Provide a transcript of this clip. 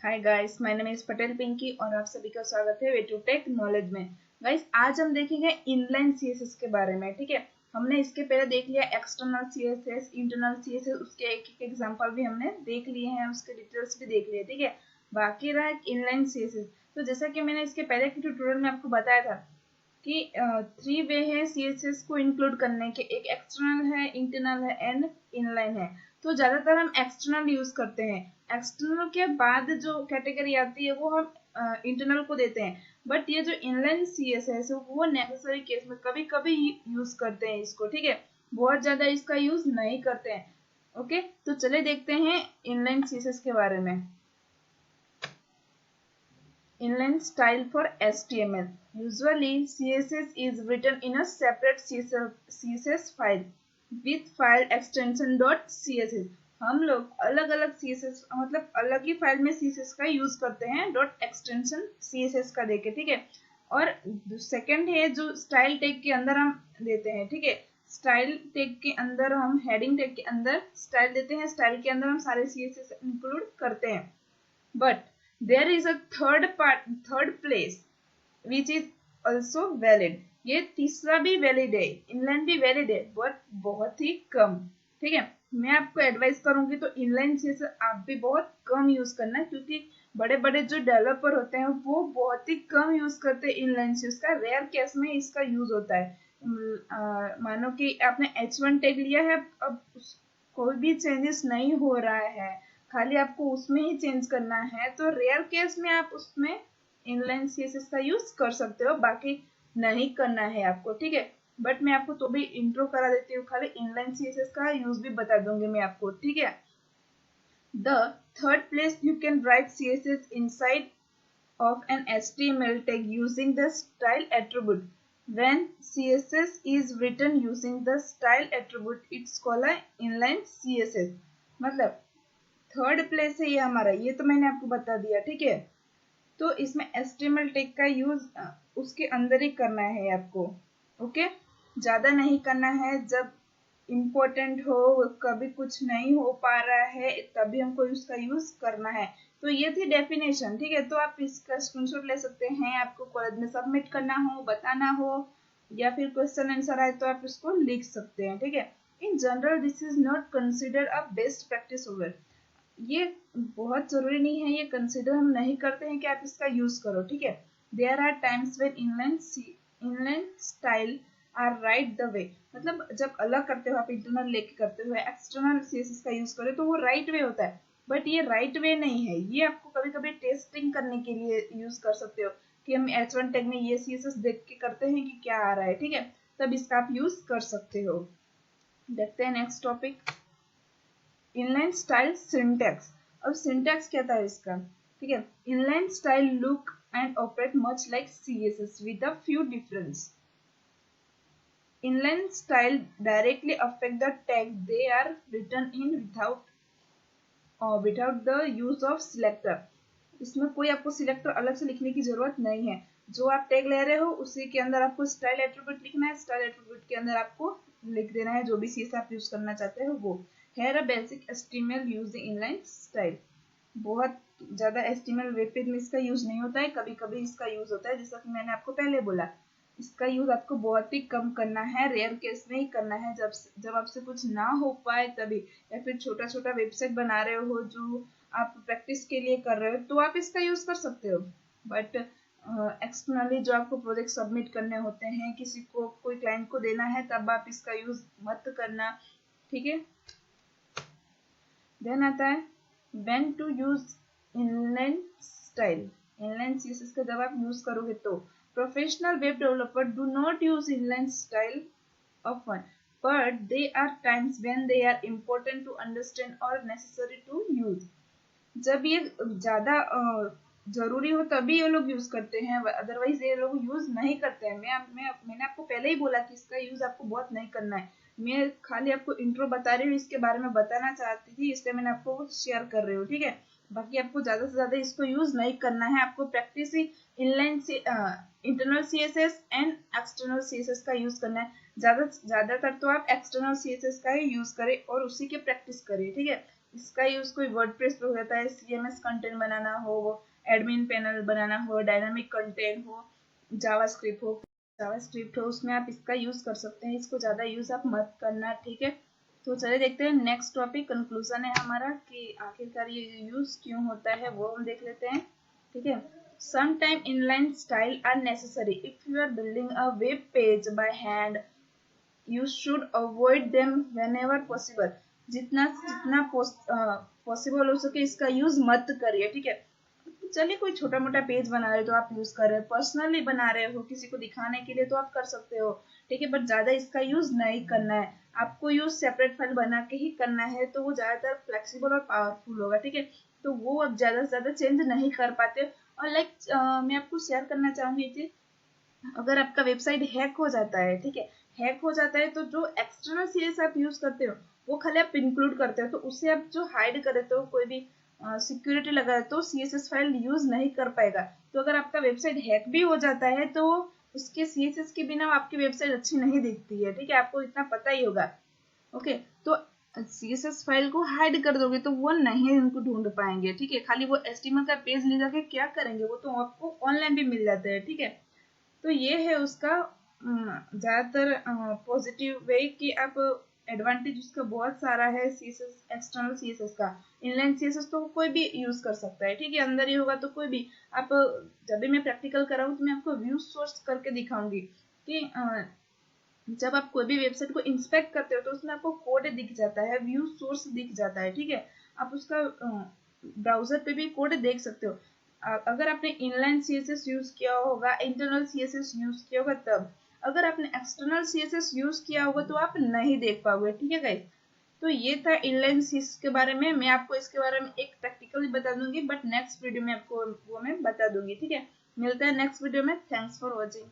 Hi guys, my name is Patel Pinky और आप सभी का स्वागत है वे टू टेक नॉलेज में। गाइस, आज हम देखेंगे इनलाइन सीएसएस के बारे में। ठीक है, हमने इसके पहले देख लिया एक्सटर्नल सीएसएस, इंटरनल सीएसएस, उसके एक एग्जांपल भी हमने देख लिए हैं, उसके डिटेल्स भी देख लिए। ठीक है, बाकी रहा इनलाइन सीएसएस। तो जैसा कि मैंने इसके पहले के ट्यूटोरियल में आपको बताया था कि 3 वे है सीएसएस को इंक्लूड करने के, एक एक्सटर्नल है, इंटरनल है एंड इनलाइन है। तो ज्यादातर हम एक्सटर्नल यूज करते हैं। एक्सटर्नल के बाद जो कैटेगरी आती है वो हम इंटरनल को देते हैं। बट ये जो इनलाइन सीएसएस है वो नेसेसरी केस में कभी कभी यूज करते हैं इसको। ठीक है, बहुत ज्यादा इसका यूज नहीं करते हैं। ओके, तो चले देखते हैं इनलाइन सीएसएस के बारे में। Inline style for HTML. Usually, CSS is written in a separate CSS file with file extension .css. हम लोग अलग अलग CSS मतलब अलग ही फाइल में CSS का यूज करते हैं डॉट एक्सटेंशन CSS का देके। ठीक है, और सेकंड है जो स्टाइल टैग के अंदर हम देते हैं। ठीक है, स्टाइल टैग के अंदर हम हेडिंग टैग के अंदर स्टाइल देते हैं, स्टाइल के अंदर हम सारे CSS इंक्लूड करते हैं। But there is a third place which is also valid. ये तीसरा भी वैलिड है, इनलाइन भी वैलिड है, बट बहुत ही कम। ठीक है, मैं आपको एडवाइस करूंगी तो इनलाइन सीएसएस आप भी बहुत कम यूज करना है, क्योंकि बड़े बड़े जो डेवलपर होते हैं वो बहुत ही कम यूज करते हैं इनलाइन सीएसएस का। रेयर केस में इसका यूज होता है। मानो कि आपने H1 टैग लिया है, अब कोई भी चेंजेस नहीं हो रहा है, खाली आपको उसमें ही चेंज करना है, तो रेयर केस में आप उसमें इनलाइन सीएसएस का यूज कर सकते हो, बाकी नहीं करना है आपको। ठीक है, बट मैं आपको तो भी इंट्रो करा देती हूँ, खाली इनलाइन सीएसएस का यूज भी बता दूंगी मैं आपको। ठीक है, the third place you can write CSS inside of an HTML tag using the style attribute. When CSS is written using the style attribute, it's called a inline CSS. मतलब third place है ये हमारा, ये तो मैंने आपको बता दिया। ठीक है, तो इसमें HTML टैग का यूज उसके अंदर ही करना है आपको। ओके, ज्यादा नहीं करना है, जब इम्पोर्टेंट हो, कभी कुछ नहीं हो पा रहा है तभी हमको उसका यूज करना है। तो ये थी डेफिनेशन। ठीक है, तो आप इसका स्क्रीनशॉट ले सकते हैं, आपको कॉलेज में सबमिट करना हो, बताना हो, या फिर क्वेश्चन आंसर आए तो आप इसको लिख सकते हैं। ठीक है, in general this is not considered a best practice over. ये बहुत जरूरी नहीं है, ये कंसिडर हम नहीं करते हैं कि आप इसका यूज करो। ठीक है, there are times when inline style are right the way. मतलब जब अलग करते हो आप, इंटरनल लेके करते हो, एक्सटर्नल सीएसएस का यूज करो तो वो राइट वे होता है, बट ये राइट वे नहीं है। ये आपको कभी कभी टेस्टिंग करने के लिए यूज कर सकते हो कि हम H1 टैग में ये सीएसएस देख के करते हैं कि क्या आ रहा है। ठीक है, तब इसका आप यूज कर सकते हो। देखते हैं next topic, inline style syntax. अब सिंटैक्स क्या था इसका? ठीक है, inline style look and operate much like CSS with a few difference. Inline style directly affect the tag they are written in without the use of selector. इसमें कोई आपको selector अलग से लिखने की जरूरत नहीं है। जो आप टैग ले रहे हो उसी के अंदर आपको स्टाइल एट्रीब्यूट लिखना है, स्टाइल एट्रीब्यूट के अंदर आपको लिख देना है जो भी सीएसएस आप यूज करना चाहते हो वो। Here a basic HTML using inline style. बहुत ज्यादा HTML वेब पेज में इसका यूज नहीं होता है, कभी कभी इसका यूज होता है, जैसा कि मैंने आपको पहले बोला। इसका यूज आपको बहुत ही कम करना है, रेयर केस में ही करना है, जब आपसे कुछ ना हो पाए तभी, या फिर छोटा छोटा वेबसाइट बना रहे हो जो आप प्रैक्टिस के लिए कर रहे हो तो आप इसका यूज कर सकते हो। बट एक्सटर्नली जो आपको प्रोजेक्ट सबमिट करने होते हैं, किसी को कोई क्लाइंट को देना है, तब आप इसका यूज मत करना। ठीक है, देन आता है when to use inline style. Inline CSS का जब आप यूज करोगे तो professional web developers do not use inline style often, but there are times when they are important to understand or necessary to use. जब ये ज्यादा जरूरी हो तभी ये लोग यूज करते हैं, अदरवाइज ये लोग यूज नहीं करते हैं। मैंने आपको पहले ही बोला कि इसका यूज आपको बहुत नहीं करना है। मैं खाली आपको इंट्रो बता रही हूँ, इसके बारे में बताना चाहती थी, इसलिए मैंने आपको शेयर कर रही हूँ। ठीक है, बाकी आपको ज्यादा से ज्यादा इसको यूज नहीं करना है, आपको प्रैक्टिस ही इनलाइन से internal CSS and external CSS का यूज करना है। ज्यादातर तो आप एक्सटर्नल सीएसएस का ही यूज करें और उसी के प्रैक्टिस करें। ठीक है, इसका यूज कोई वर्डप्रेस पे हो जाता है, CMS कंटेंट बनाना हो, एडमिन पैनल बनाना हो, डायनामिक कंटेंट हो, जावास्क्रिप्ट हो, उसमें आप इसका यूज कर सकते हैं। इसको ज्यादा यूज आप मत करना, ठीक है। तो चलिए देखते हैं नेक्स्ट टॉपिक, कंक्लूजन है हमारा कि आखिरकार ये यूज क्यों होता है वो हम देख लेते हैं, ठीक है। Sometime inline style are necessary if you are building a web page by hand. You should avoid them whenever possible. जितना जितना पॉसिबल हो सके इसका यूज मत करिए, ठीक है। चलिए कोई छोटा मोटा पेज बना रहे हो तो आप यूज कर रहे हो, पर्सनली बना रहे हो किसी को दिखाने के लिए तो आप कर सकते हो, ठीक है। बट ज्यादा इसका यूज नहीं करना है, आपको यूज सेपरेट फाइल बना के ही करना है, तो वो ज्यादातर फ्लेक्सिबल और पावरफुल होगा, ठीक है। तो वो अब ज्यादा से ज्यादा चेंज नहीं कर पाते। और मैं आपको शेयर करना चाहूंगी कि अगर आपका वेबसाइट हैक हो जाता है, ठीक है, हैक हो जाता है तो जो एक्सटर्नल सीएस आप यूज करते हो वो खाली आप इंक्लूड करते हो, तो उससे आप जो हाइड कर देते हो कोई भी सिक्योरिटी लगा है तो सीएसएस फाइल यूज नहीं कर पाएगा। तो अगर आपका वेबसाइट हैक भी हो जाता है तो उसके सीएसएस के बिना आपकी वेबसाइट अच्छी नहीं दिखती है, ठीक है, आपको इतना पता ही होगा। ओके, तो सीएसएस फाइल को हाइड कर दोगे तो वो नहीं उनको ढूंढ पाएंगे, ठीक है। खाली वो एचटीएमएल का पेज ले जाके क्या करेंगे, वो तो आपको ऑनलाइन भी मिल जाता है, ठीक है। तो ये है उसका ज्यादातर पॉजिटिव वे कि आप एडवांटेज उसका बहुत सारा है सीएसएस, एक्सटर्नल सीएसएस का। इनलाइन सीएसएस तो कोई भी यूज कर सकता है, ठीक है, अंदर ही होगा तो कोई भी। आप जब भी मैं प्रैक्टिकल कराऊँ तो मैं आपको व्यू सोर्स करके दिखाऊंगी कि जब आप कोई भी वेबसाइट को इंस्पेक्ट करते हो तो उसमें आपको कोड दिख जाता है, व्यू सोर्स दिख जाता है, ठीक है। आप उसका ब्राउजर पे भी कोड देख सकते हो। अगर आपने इनलाइन सीएसएस यूज किया होगा, इंटरनल सीएसएस यूज किया होगा तब। अगर आपने एक्सटर्नल सीएसएस यूज किया होगा तो आप नहीं देख पाओगे, ठीक है गाइस। तो ये था इनलाइन सीएसएस के बारे में। मैं आपको इसके बारे में एक प्रैक्टिकली बता दूंगी, बट नेक्स्ट वीडियो में आपको वो मैं बता दूंगी, ठीक है। मिलते हैं नेक्स्ट वीडियो में। Thanks for watching.